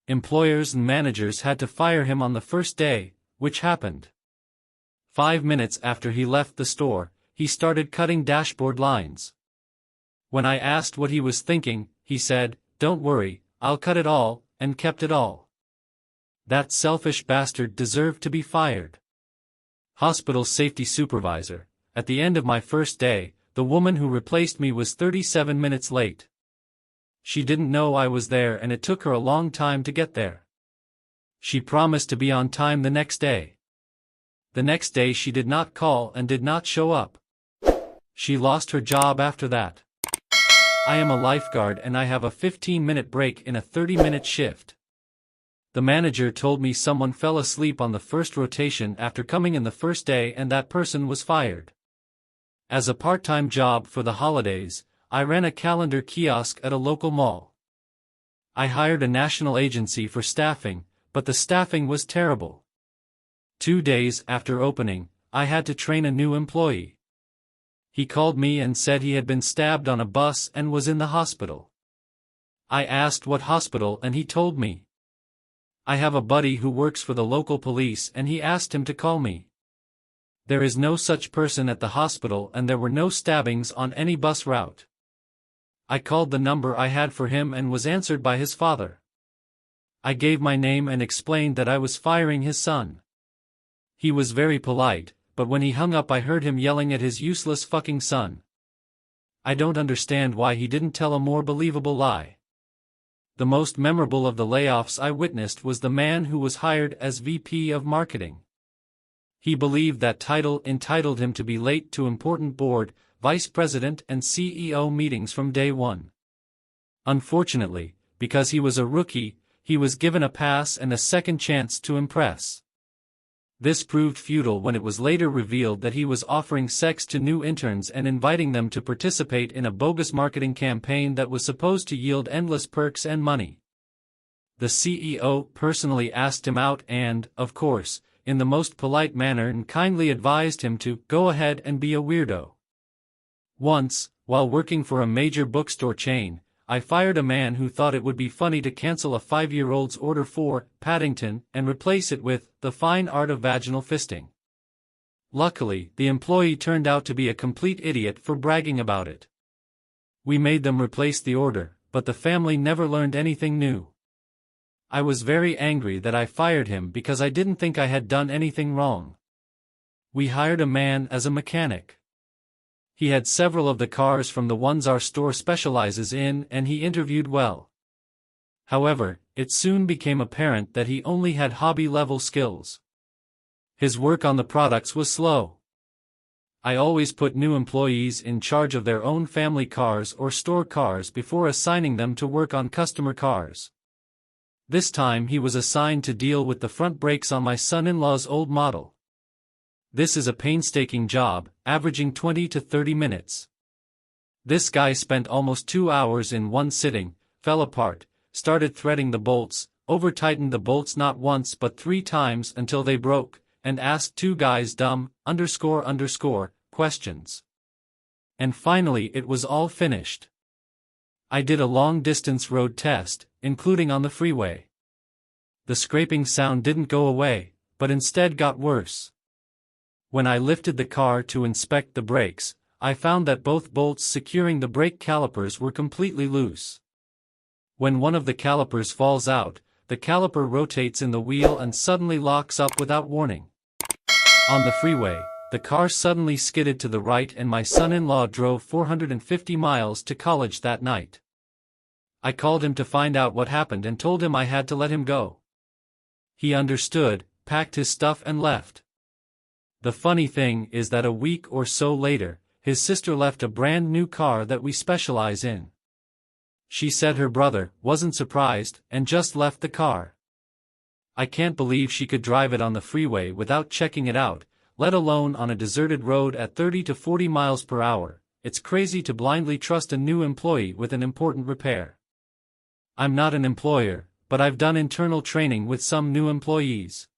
Employers and managers had to fire him on the first day, which happened. 5 minutes after he left the store, he started cutting dashboard lines. When I asked what he was thinking, he said, "Don't worry, I'll cut it all," and kept it all. That selfish bastard deserved to be fired. Hospital safety supervisor. At the end of my first day, the woman who replaced me was 37 minutes late. She didn't know I was there and it took her a long time to get there. She promised to be on time the next day. The next day she did not call and did not show up. She lost her job after that. I am a lifeguard and I have a 15-minute break in a 30-minute shift. The manager told me someone fell asleep on the first rotation after coming in the first day and that person was fired. As a part-time job for the holidays, I ran a calendar kiosk at a local mall. I hired a national agency for staffing, but the staffing was terrible. 2 days after opening, I had to train a new employee. He called me and said he had been stabbed on a bus and was in the hospital. I asked what hospital and he told me. I have a buddy who works for the local police and he asked him to call me. There is no such person at the hospital and there were no stabbings on any bus route. I called the number I had for him and was answered by his father. I gave my name and explained that I was firing his son. He was very polite, but when he hung up I heard him yelling at his useless fucking son. I don't understand why he didn't tell a more believable lie. The most memorable of the layoffs I witnessed was the man who was hired as VP of Marketing. He believed that title entitled him to be late to important board, vice president and CEO meetings from day one. Unfortunately, because he was a rookie, he was given a pass and a second chance to impress. This proved futile when it was later revealed that he was offering sex to new interns and inviting them to participate in a bogus marketing campaign that was supposed to yield endless perks and money. The CEO personally asked him out and, of course, in the most polite manner and kindly advised him to go ahead and be a weirdo. Once, while working for a major bookstore chain, I fired a man who thought it would be funny to cancel a 5-year-old's order for Paddington and replace it with The Fine Art of Vaginal Fisting. Luckily, the employee turned out to be a complete idiot for bragging about it. We made them replace the order, but the family never learned anything new. I was very angry that I fired him because I didn't think I had done anything wrong. We hired a man as a mechanic. He had several of the cars from the ones our store specializes in and he interviewed well. However, it soon became apparent that he only had hobby-level skills. His work on the products was slow. I always put new employees in charge of their own family cars or store cars before assigning them to work on customer cars. This time he was assigned to deal with the front brakes on my son-in-law's old model. This is a painstaking job, averaging 20 to 30 minutes. This guy spent almost 2 hours in one sitting, fell apart, started threading the bolts, over-tightened the bolts not once but 3 times until they broke, and asked 2 guys dumb, questions. And finally it was all finished. I did a long-distance road test, including on the freeway. The scraping sound didn't go away, but instead got worse. When I lifted the car to inspect the brakes, I found that both bolts securing the brake calipers were completely loose. When one of the calipers falls out, the caliper rotates in the wheel and suddenly locks up without warning. On the freeway, the car suddenly skidded to the right and my son-in-law drove 450 miles to college that night. I called him to find out what happened and told him I had to let him go. He understood, packed his stuff and left. The funny thing is that a week or so later, his sister left a brand new car that we specialize in. She said her brother wasn't surprised and just left the car. I can't believe she could drive it on the freeway without checking it out, let alone on a deserted road at 30 to 40 miles per hour. It's crazy to blindly trust a new employee with an important repair. I'm not an employer, but I've done internal training with some new employees.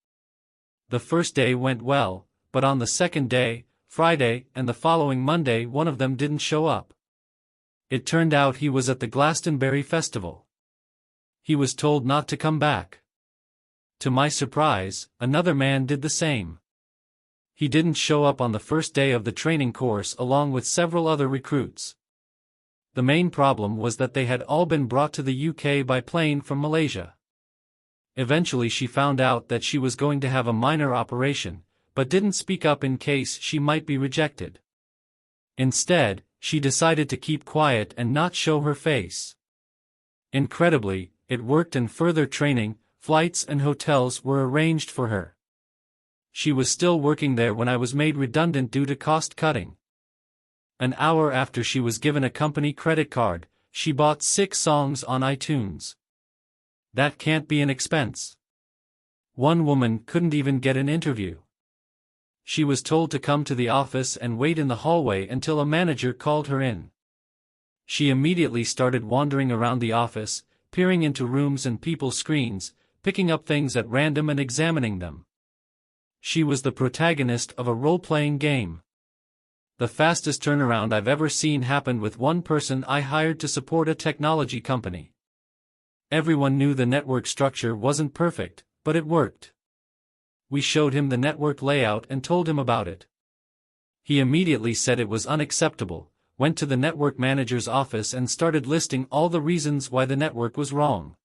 The first day went well, but on the second day, Friday, and the following Monday one of them didn't show up. It turned out he was at the Glastonbury Festival. He was told not to come back. To my surprise, another man did the same. He didn't show up on the first day of the training course along with several other recruits. The main problem was that they had all been brought to the UK by plane from Malaysia. Eventually she found out that she was going to have a minor operation, but didn't speak up in case she might be rejected. Instead, she decided to keep quiet and not show her face. Incredibly, it worked, and further training, flights and hotels were arranged for her. She was still working there when I was made redundant due to cost cutting. An hour after she was given a company credit card, she bought 6 songs on iTunes. That can't be an expense. One woman couldn't even get an interview. She was told to come to the office and wait in the hallway until a manager called her in. She immediately started wandering around the office, peering into rooms and people's screens, picking up things at random and examining them. She was the protagonist of a role-playing game. The fastest turnaround I've ever seen happened with one person I hired to support a technology company. Everyone knew the network structure wasn't perfect, but it worked. We showed him the network layout and told him about it. He immediately said it was unacceptable, went to the network manager's office and started listing all the reasons why the network was wrong.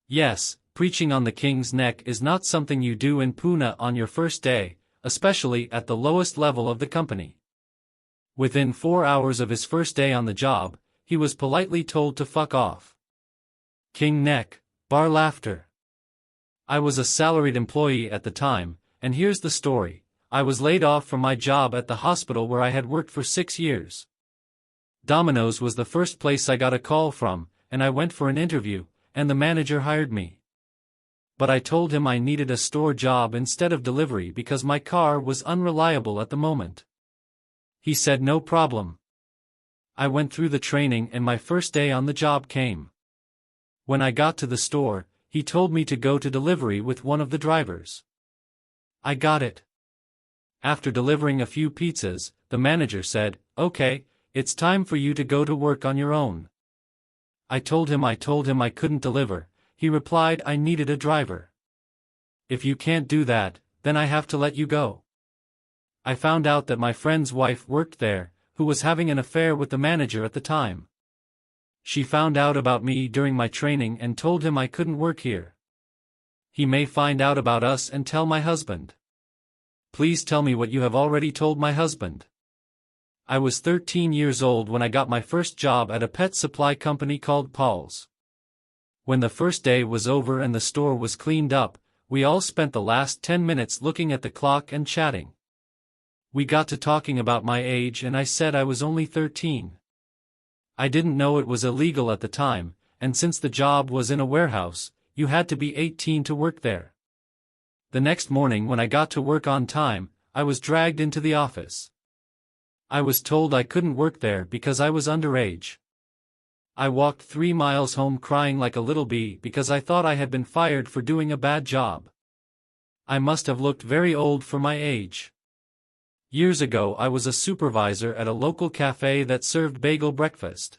Yes, preaching on the king's neck is not something you do in Pune on your first day, especially at the lowest level of the company. Within 4 hours of his first day on the job, he was politely told to fuck off. King neck, bar laughter. I was a salaried employee at the time, and here's the story. I was laid off from my job at the hospital where I had worked for 6 years. Domino's was the first place I got a call from, and I went for an interview, and the manager hired me. But I told him I needed a store job instead of delivery because my car was unreliable at the moment. He said no problem. I went through the training and my first day on the job came. When I got to the store, he told me to go to delivery with one of the drivers. I got it. After delivering a few pizzas, the manager said, "Okay, it's time for you to go to work on your own." I told him I couldn't deliver. He replied I needed a driver. "If you can't do that, then I have to let you go." I found out that my friend's wife worked there, who was having an affair with the manager at the time. She found out about me during my training and told him I couldn't work here. He may find out about us and tell my husband. Please tell me what you have already told my husband. I was 13 years old when I got my first job at a pet supply company called Paul's. When the first day was over and the store was cleaned up, we all spent the last 10 minutes looking at the clock and chatting. We got to talking about my age and I said I was only 13. I didn't know it was illegal at the time, and since the job was in a warehouse, you had to be 18 to work there. The next morning when I got to work on time, I was dragged into the office. I was told I couldn't work there because I was underage. I walked 3 miles home crying like a little bee because I thought I had been fired for doing a bad job. I must have looked very old for my age. Years ago I was a supervisor at a local cafe that served bagel breakfast.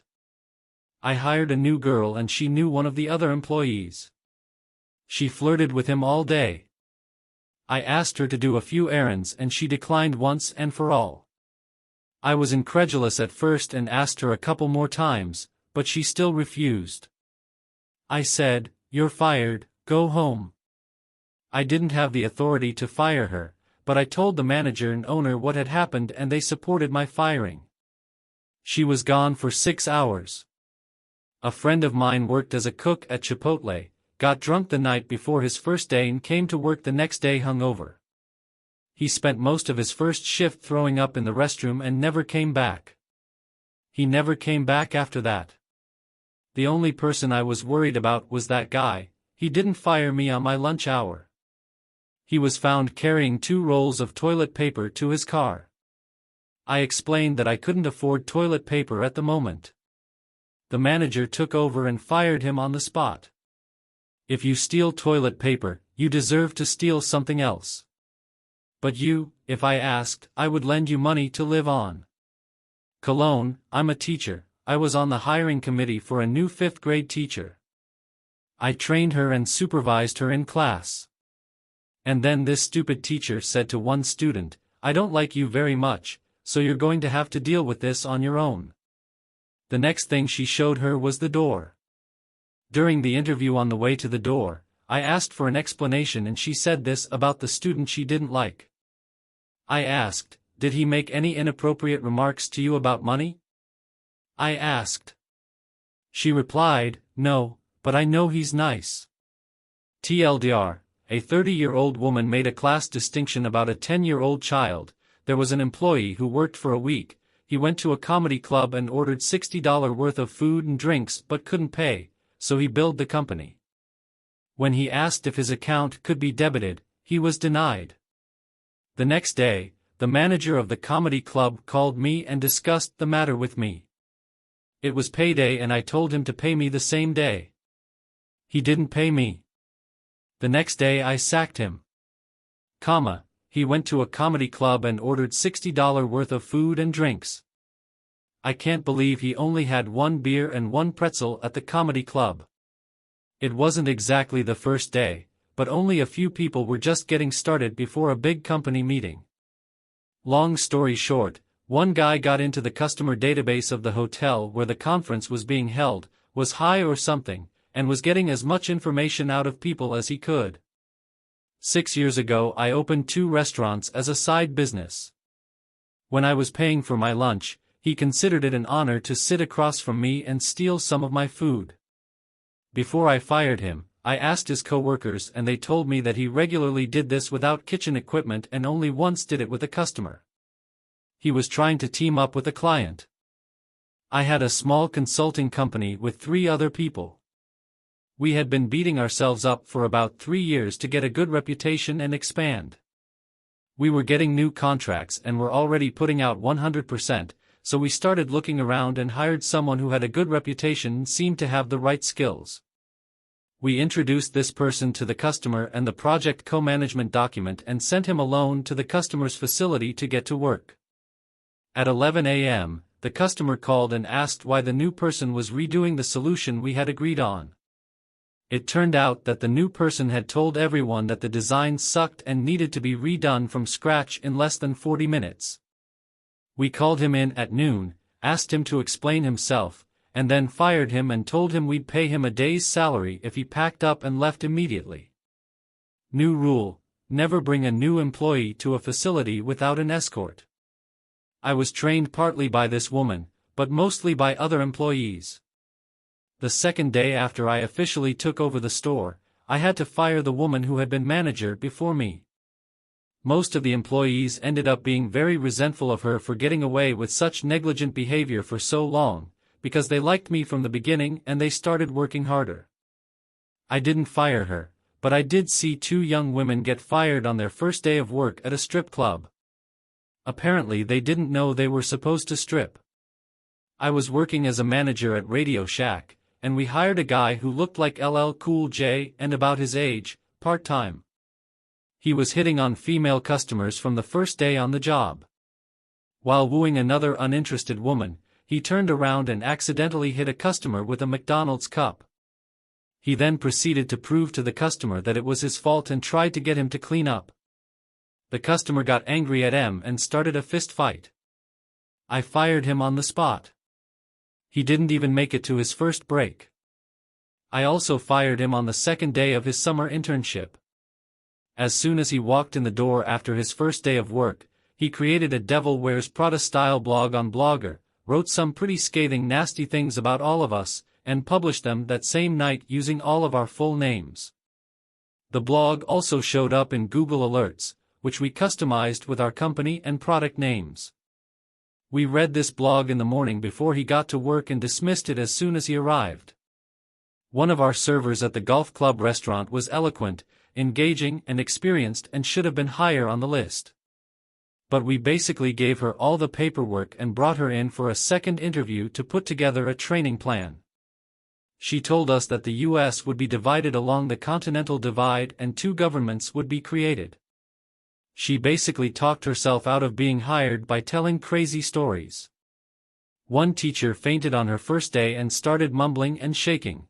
I hired a new girl and she knew one of the other employees. She flirted with him all day. I asked her to do a few errands and she declined once and for all. I was incredulous at first and asked her a couple more times, but she still refused. I said, "You're fired, go home." I didn't have the authority to fire her, but I told the manager and owner what had happened and they supported my firing. She was gone for 6 hours. A friend of mine worked as a cook at Chipotle, got drunk the night before his first day and came to work the next day hungover. He spent most of his first shift throwing up in the restroom and never came back. He never came back after that. The only person I was worried about was that guy. He didn't fire me on my lunch hour. He was found carrying 2 rolls of toilet paper to his car. I explained that I couldn't afford toilet paper at the moment. The manager took over and fired him on the spot. If you steal toilet paper, you deserve to steal something else. But you, if I asked, I would lend you money to live on. Cologne, I'm a teacher. I was on the hiring committee for a new 5th grade teacher. I trained her and supervised her in class. And then this stupid teacher said to one student, "I don't like you very much, so you're going to have to deal with this on your own." The next thing she showed her was the door. During the interview on the way to the door, I asked for an explanation and she said this about the student she didn't like. I asked, "Did he make any inappropriate remarks to you about money?" I asked. She replied, "No, but I know he's nice." TLDR, a 30-year-old woman made a class distinction about a 10-year-old child. There was an employee who worked for a week. He went to a comedy club and ordered $60 worth of food and drinks but couldn't pay, so he billed the company. When he asked if his account could be debited, he was denied. The next day, the manager of the comedy club called me and discussed the matter with me. It was payday and I told him to pay me the same day. He didn't pay me. The next day I sacked him. He went to a comedy club and ordered $60 worth of food and drinks. I can't believe he only had one beer and one pretzel at the comedy club. It wasn't exactly the first day, but only a few people were just getting started before a big company meeting. Long story short, one guy got into the customer database of the hotel where the conference was being held, was high or something, and was getting as much information out of people as he could. 6 years ago I opened 2 restaurants as a side business. When I was paying for my lunch, he considered it an honor to sit across from me and steal some of my food. Before I fired him, I asked his co-workers and they told me that he regularly did this without kitchen equipment and only once did it with a customer. He was trying to team up with a client. I had a small consulting company with 3 other people. We had been beating ourselves up for about 3 years to get a good reputation and expand. We were getting new contracts and were already putting out 100%, so we started looking around and hired someone who had a good reputation and seemed to have the right skills. We introduced this person to the customer and the project co-management document and sent him alone to the customer's facility to get to work. At 11 a.m., the customer called and asked why the new person was redoing the solution we had agreed on. It turned out that the new person had told everyone that the design sucked and needed to be redone from scratch in less than 40 minutes. We called him in at noon, asked him to explain himself, and then fired him and told him we'd pay him a day's salary if he packed up and left immediately. New rule: never bring a new employee to a facility without an escort. I was trained partly by this woman, but mostly by other employees. The second day after I officially took over the store, I had to fire the woman who had been manager before me. Most of the employees ended up being very resentful of her for getting away with such negligent behavior for so long, because they liked me from the beginning and they started working harder. I didn't fire her, but I did see 2 young women get fired on their first day of work at a strip club. Apparently they didn't know they were supposed to strip. I was working as a manager at Radio Shack, and we hired a guy who looked like LL Cool J and about his age, part-time. He was hitting on female customers from the first day on the job. While wooing another uninterested woman, he turned around and accidentally hit a customer with a McDonald's cup. He then proceeded to prove to the customer that it was his fault and tried to get him to clean up. The customer got angry at him and started a fist fight. I fired him on the spot. He didn't even make it to his first break. I also fired him on the second day of his summer internship. As soon as he walked in the door after his first day of work, he created a Devil Wears Prada-style blog on Blogger, wrote some pretty scathing nasty things about all of us, and published them that same night using all of our full names. The blog also showed up in Google Alerts, which we customized with our company and product names. We read this blog in the morning before he got to work and dismissed it as soon as he arrived. One of our servers at the golf club restaurant was eloquent, engaging, and experienced and should have been higher on the list. But we basically gave her all the paperwork and brought her in for a second interview to put together a training plan. She told us that the U.S. would be divided along the Continental Divide and 2 governments would be created. She basically talked herself out of being hired by telling crazy stories. One teacher fainted on her first day and started mumbling and shaking.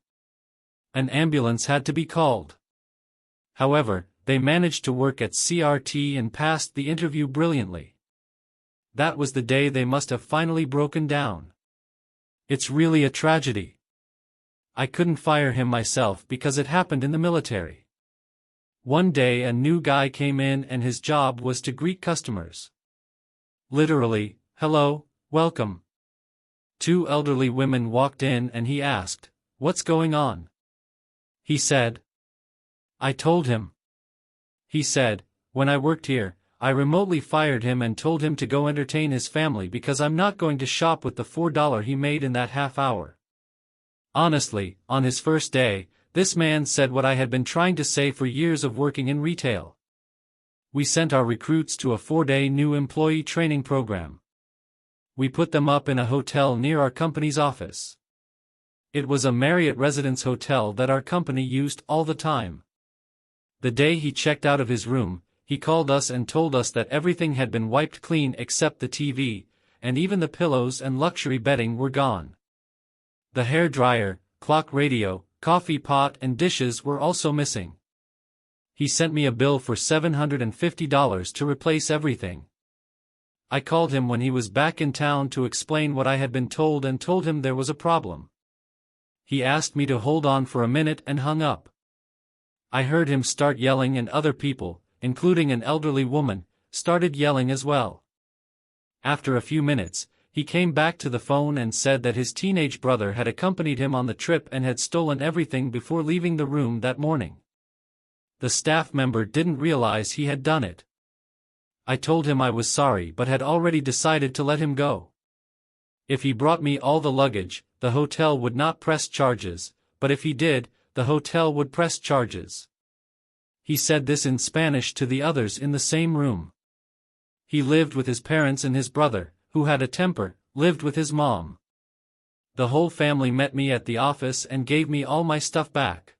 An ambulance had to be called. However, they managed to work at CRT and passed the interview brilliantly. That was the day they must have finally broken down. It's really a tragedy. I couldn't fire him myself because it happened in the military. One day a new guy came in and his job was to greet customers. Literally, "Hello, welcome." Two elderly women walked in and he asked, "What's going on?" He said. I told him. He said, "When I worked here, I remotely fired him and told him to go entertain his family because I'm not going to shop with the $4 he made in that half hour." Honestly, on his first day, this man said what I had been trying to say for years of working in retail. We sent our recruits to a 4-day new employee training program. We put them up in a hotel near our company's office. It was a Marriott Residence hotel that our company used all the time. The day he checked out of his room, he called us and told us that everything had been wiped clean except the TV, and even the pillows and luxury bedding were gone. The hair dryer, clock radio, coffee pot and dishes were also missing. He sent me a bill for $750 to replace everything. I called him when he was back in town to explain what I had been told and told him there was a problem. He asked me to hold on for a minute and hung up. I heard him start yelling and other people, including an elderly woman, started yelling as well. After a few minutes, he came back to the phone and said that his teenage brother had accompanied him on the trip and had stolen everything before leaving the room that morning. The staff member didn't realize he had done it. I told him I was sorry but had already decided to let him go. If he brought me all the luggage, the hotel would not press charges, but if he did, the hotel would press charges. He said this in Spanish to the others in the same room. He lived with his parents and his brother, who had a temper, lived with his mom. The whole family met me at the office and gave me all my stuff back.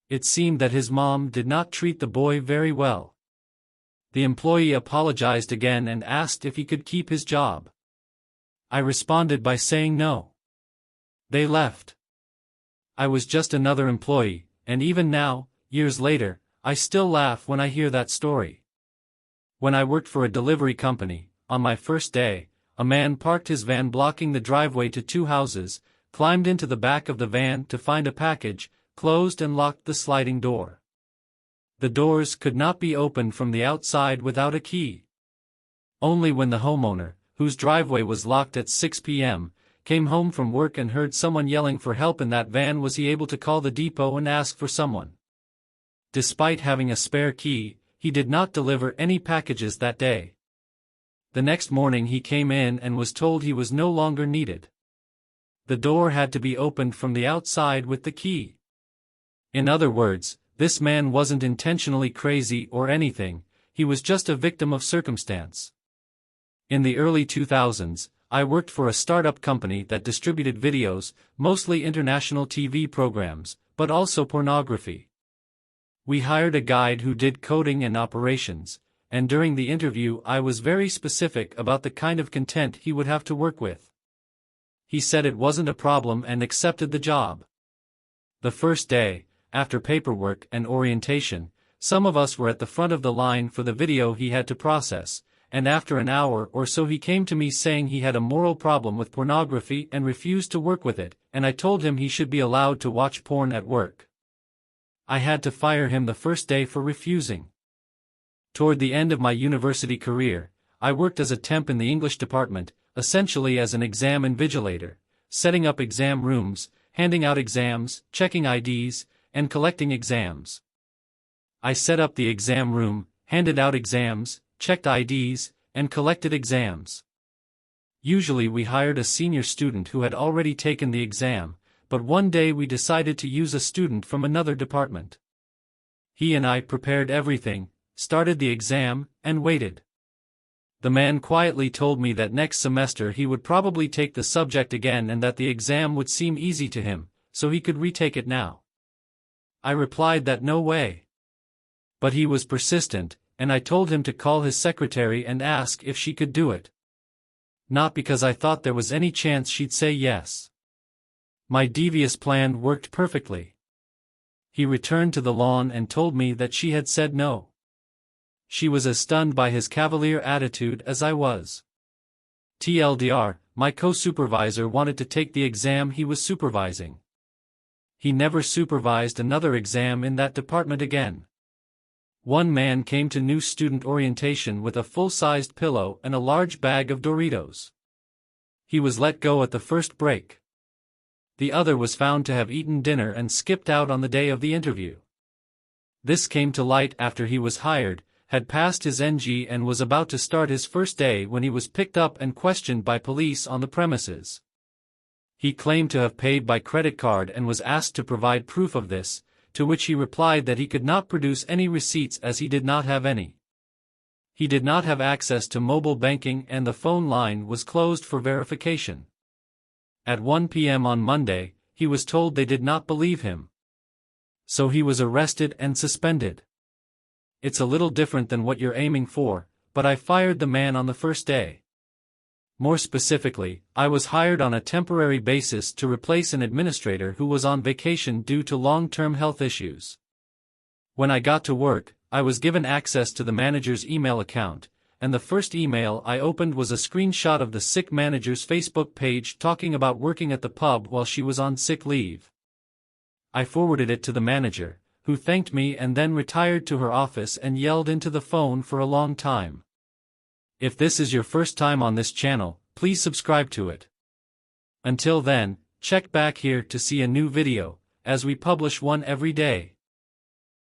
It seemed that his mom did not treat the boy very well. The employee apologized again and asked if he could keep his job. I responded by saying no. They left. I was just another employee, and even now, years later, I still laugh when I hear that story. When I worked for a delivery company, on my first day, a man parked his van blocking the driveway to two houses, climbed into the back of the van to find a package, closed and locked the sliding door. The doors could not be opened from the outside without a key. Only when the homeowner, whose driveway was locked at 6 p.m., came home from work and heard someone yelling for help in that van was he able to call the depot and ask for someone. Despite having a spare key, he did not deliver any packages that day. The next morning he came in and was told he was no longer needed. The door had to be opened from the outside with the key. In other words, this man wasn't intentionally crazy or anything, he was just a victim of circumstance. In the early 2000s, I worked for a startup company that distributed videos, mostly international TV programs, but also pornography. We hired a guide who did coding and operations, and during the interview I was very specific about the kind of content he would have to work with. He said it wasn't a problem and accepted the job. The first day, after paperwork and orientation, some of us were at the front of the line for the video he had to process, and after an hour or so he came to me saying he had a moral problem with pornography and refused to work with it, and I told him he should be allowed to watch porn at work. I had to fire him the first day for refusing. Toward the end of my university career, I worked as a temp in the English department, essentially as an exam invigilator, setting up exam rooms, handing out exams, checking IDs, and collecting exams. I set up the exam room, handed out exams, checked IDs, and collected exams. Usually we hired a senior student who had already taken the exam, but one day we decided to use a student from another department. He and I prepared everything, started the exam, and waited. The man quietly told me that next semester he would probably take the subject again and that the exam would seem easy to him, so he could retake it now. I replied that no way. But he was persistent, and I told him to call his secretary and ask if she could do it. Not because I thought there was any chance she'd say yes. My devious plan worked perfectly. He returned to the lawn and told me that she had said no. She was as stunned by his cavalier attitude as I was. TLDR, my co-supervisor wanted to take the exam he was supervising. He never supervised another exam in that department again. One man came to new student orientation with a full-sized pillow and a large bag of Doritos. He was let go at the first break. The other was found to have eaten dinner and skipped out on the day of the interview. This came to light after he was hired, had passed his NG and was about to start his first day when he was picked up and questioned by police on the premises. He claimed to have paid by credit card and was asked to provide proof of this, to which he replied that he could not produce any receipts as he did not have any. He did not have access to mobile banking and the phone line was closed for verification. At 1 p.m. on Monday, he was told they did not believe him. So he was arrested and suspended. It's a little different than what you're aiming for, but I fired the man on the first day. More specifically, I was hired on a temporary basis to replace an administrator who was on vacation due to long-term health issues. When I got to work, I was given access to the manager's email account, and the first email I opened was a screenshot of the sick manager's Facebook page talking about working at the pub while she was on sick leave. I forwarded it to the manager, who thanked me and then retired to her office and yelled into the phone for a long time. If this is your first time on this channel, please subscribe to it. Until then, check back here to see a new video, as we publish one every day.